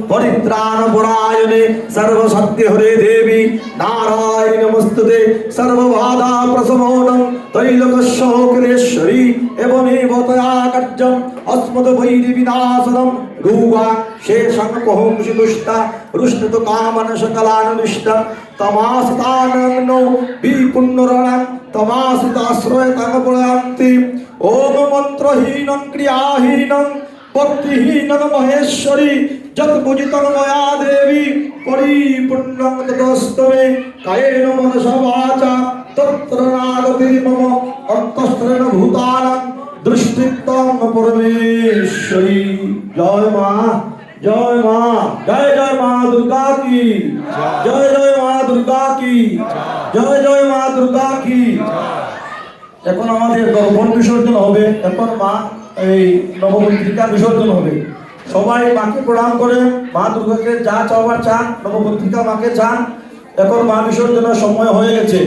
परित्राणपरायणे सर्वशक्तिहरे देवी नारायणी नमस्तुते सर्वबाधा प्रशमनं त्रैलोक्यशोकलेश्वरी एवमेव तया कार्यम् अस्मद्वैरिविनाशनं रूपा शेषं पहुंसि दुष्टा रुष्टतु कामन सकलाननिष्टं तमास्ताननो विपुण्यरणं तमासिताश्रयतमपरान्ति ओम मंत्रहीनं क्रियाहीनं भक्तिहीनं महेश्वरी जत पूजितं मया देवी परिपूर्णं ततस्तमे कायेन मनसा वाचा तत्र नागति मम अन्तःस्थेन भूतानां दृष्टित्वं परमेश्वरी। जय मां जय मां जय जय मां दुर्गा की जय जय मां दुर्गा की जय जय मां दुर्गा की। এখন আমাদের দর্পণ বিসর্জন হবে, এখন মা এই নবপত্রিকা বিসর্জন হবে। সবাই মাকে প্রণাম করে মা দুর্গাকে যা চাওয়ার চান, নবপত্রিকা মাকে চান। এখন মা বিসর্জনের সময় হয়ে গেছে।